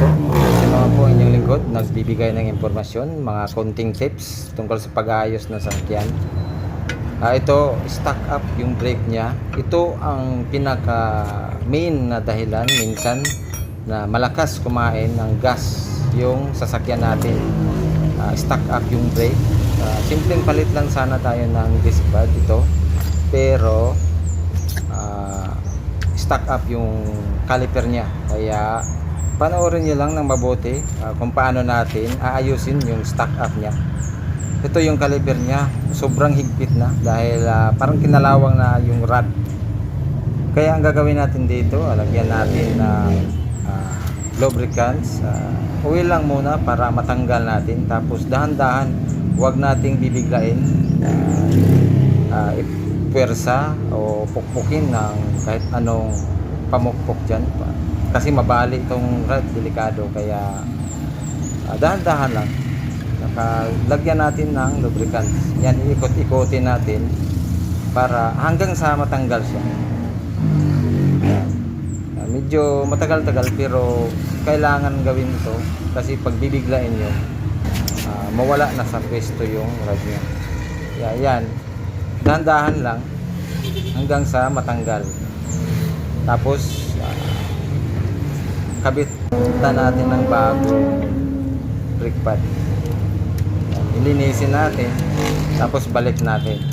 dito. Kasi naman po inyong lingkod, nagbibigay ng impormasyon, mga konting tips tungkol sa pag-aayos ng sasakyan. Ito, stock up yung brake niya. Ito ang pinaka main na dahilan minsan na malakas kumain ng gas yung sasakyan natin. Stock up yung brake. Simpleng palit lang sana tayo ng disc pad ito, pero stock up yung caliper niya. Kaya panoorin nyo lang ng mabuti kung paano natin aayusin yung stock up niya. Ito yung caliper niya, sobrang higpit na dahil parang kinalawang na yung rod. Kaya ang gagawin natin dito, lagyan natin ng lubricants. Oil lang muna para matanggal natin, tapos dahan-dahan, huwag nating bibiglain, ipwersa o pukpukin ng kahit anong pamukpok dyan, kasi mabali itong rod, delikado. Kaya dahan-dahan lang, lagyan natin ng lubricants. Yan, iikot-ikotin natin para hanggang sa matanggal siya. Medyo matagal-tagal pero kailangan gawin ito kasi pag bibiglain nyo, mawala na sa pwesto yung rod nyo. Yan, dahan-dahan lang hanggang sa matanggal. Tapos kabit natin ng bagong brake pad. Ilinisin natin, tapos balik natin.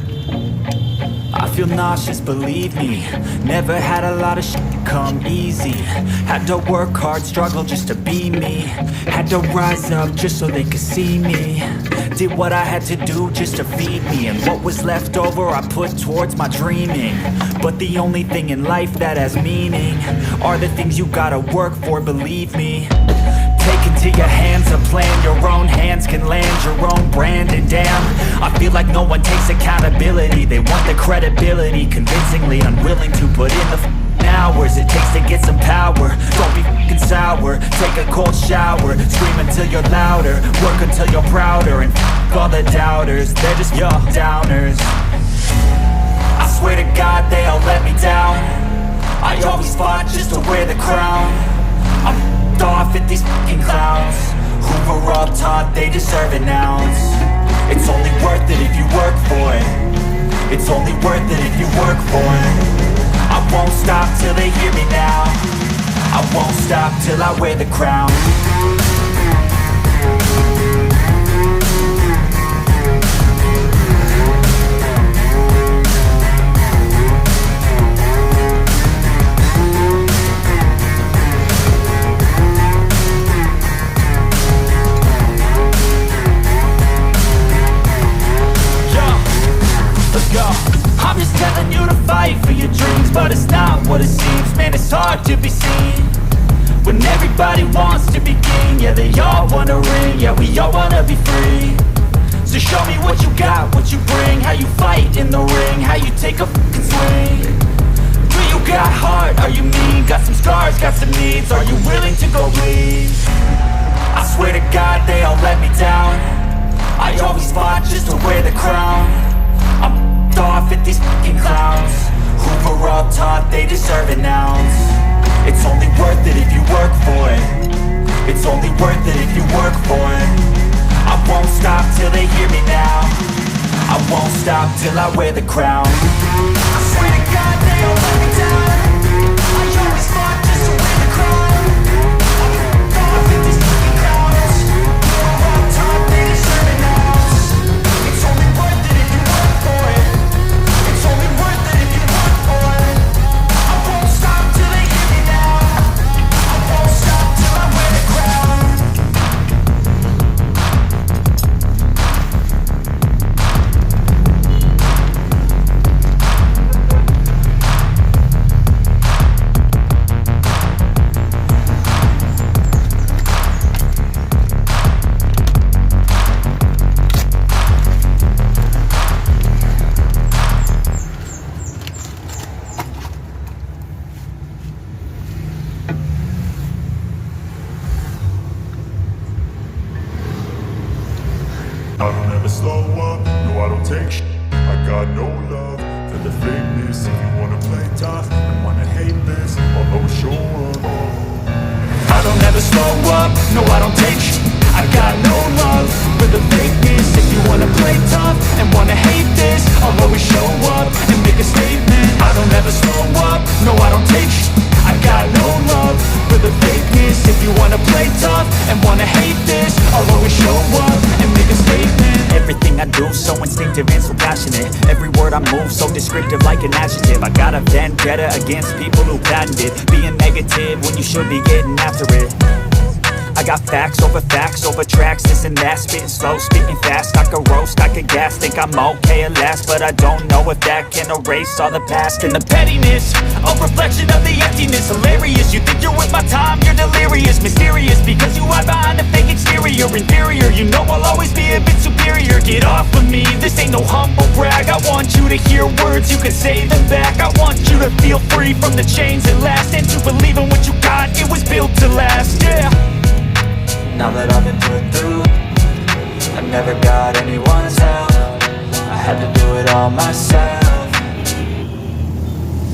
I feel nauseous, believe me. Never had a lot of shit come easy. Had to work hard, struggle just to be me. Had to rise up just so they could see me. Did what I had to do just to feed me, and what was left over I put towards my dreaming. But the only thing in life that has meaning are the things you gotta work for, believe me. Take into your hands a plan, your own hands can land your own brand. And damn, I feel like no one takes accountability. They want the credibility, convincingly unwilling to put in the hours it takes to get some power. Don't be f***ing sour, take a cold shower, scream until you're louder, work until you're prouder. And f*** all the doubters, they're just your downers. I swear to God they all let me down. I always fought just to wear the crown. I'm off at these fucking clowns who were all taught they deserve an ounce. It's only worth it if you work for it. It's only worth it if you work for it. I won't stop till they hear me now. I won't stop till I wear the crown. I'm just telling you to fight for your dreams, but it's not what it seems. Man, it's hard to be seen when everybody wants to be king. Yeah, they all wanna ring, yeah, we all wanna be free. So show me what you got, what you bring, how you fight in the ring, how you take a fucking swing. Do you got heart, are you mean? Got some scars, got some needs, are you willing to go bleed? I swear to God they all let me down. I always fought just to wear the crown. I'm off at these fucking clowns who were all taught they deserve an ounce. It's only worth it if you work for it. It's only worth it if you work for it. I won't stop till they hear me now. I won't stop till I wear the crown. I swear to God they all let me down. I always fought just to wear the crown. I'm off at these fucking clowns who were all taught they deserve an ounce. It's only worth it if you work for it. It's only worth it if you work for it. I won't stop till they hear me now. I won't stop till I wear the crown. I don't ever slow up, no I don't take sh**. I got no love for the fakeness. If you wanna play tough and wanna hate this, I'll always show up. I I don't ever slow up, no I don't take sh**. I got no love for the fakeness. If you wanna play tough and wanna hate this, I'll always show up and make a statement. I don't ever slow up, no I don't take sh**. I got no love for the fakeness. If you wanna play tough and wanna hate this, I'll always show up and make a statement. Everything I do so instinctive and so passionate. Every word I move so descriptive like an adjective. I got a vendetta against people who patented being negative when you should be getting after it. I got facts over tracks, this and that. Spitting slow, speaking fast. I could roast, I could gas. Think I'm okay at last, but I don't know if that can erase all the past. And the pettiness, a reflection of the emptiness. Hilarious, you think you're with my time, you're delirious. Mysterious, because you hide behind a fake exterior. Inferior, you know I'll always be a bit superior. Get off of me, this ain't no humble brag. I want you to hear words, you can say them back. I want you to feel free from the chains at last, and to believe in what you got, it was built to last, yeah. Now that I've been put through, I never got anyone's help. I had to do it all myself.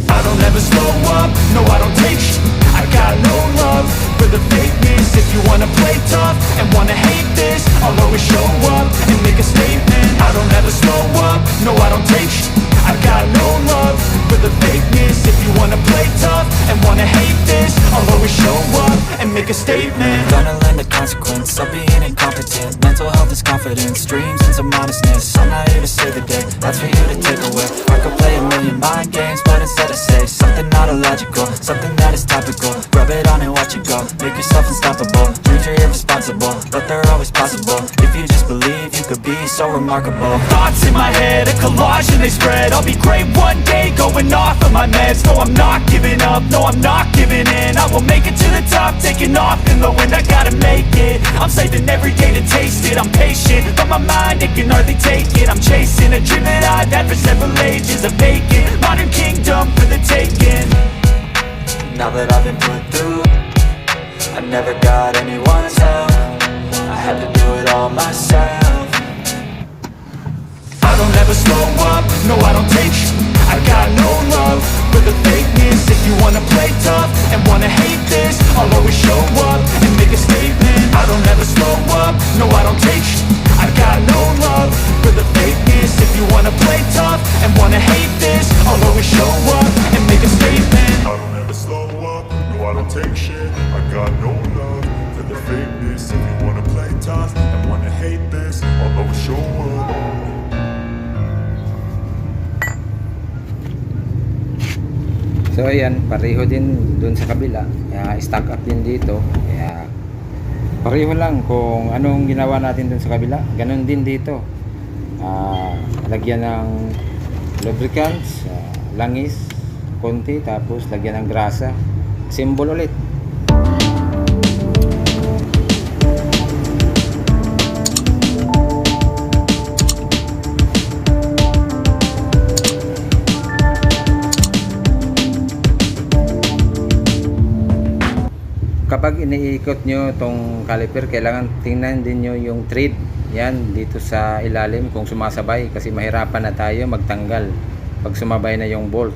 I don't ever slow up, no I don't take sh**. I got no love for the fakeness. If you wanna play tough and wanna hate this, I'll always show up and make a statement. I don't ever slow up, no I don't take sh**. I got no love for the fakeness. If you wanna play tough and wanna hate this, I'll always show up and make a statement. Gonna learn the consequence of being incompetent. Mental health is confidence, dreams and some honestness. I'm not here to save the day, that's for you to take away. I could play a million mind games, but instead I say something not illogical, something that is topical. Rub it on and watch it go, make yourself unstoppable. Dreams are irresponsible, but they're always possible. If you just believe, you could be so remarkable. Thoughts in my head, a collage and they spread. I'll be great one day, going off of my meds. No, I'm not giving up, no, I'm not giving in. I will make it to the top, taking off in the wind. I gotta make it, I'm saving every day to taste it. I'm patient, but my mind, it can hardly take it. I'm chasing a dream that I've had for several ages. A vacant, modern kingdom for the taking. Now that I've been put through, I never got anyone's help. I had to do it all myself. I don't ever slow up, no I don't take sh**. I got no love for the fakeness. If you wanna play tough and wanna hate this, I'll always show up and make a statement. I don't ever slow up, no I don't take sh**. I got no love for the fakeness. If you wanna play tough and wanna hate this, I'll always show up and make a statement. I don't ever slow up, no I don't take shit. I got no love for the fakeness. If you wanna play tough and wanna hate this, I'll always show up. So ayan, pareho din dun sa kabila. Kaya stack up din dito. Kaya pareho lang kung anong ginawa natin dun sa kabila. Ganon din dito. Lagyan ng lubricants, langis, konti, tapos lagyan ng grasa. Symbol ulit. Kapag iniikot nyo tong caliper, kailangan tingnan din nyo yung thread yan dito sa ilalim kung sumasabay, kasi mahirapan na tayo magtanggal pag sumabay na yung bolt.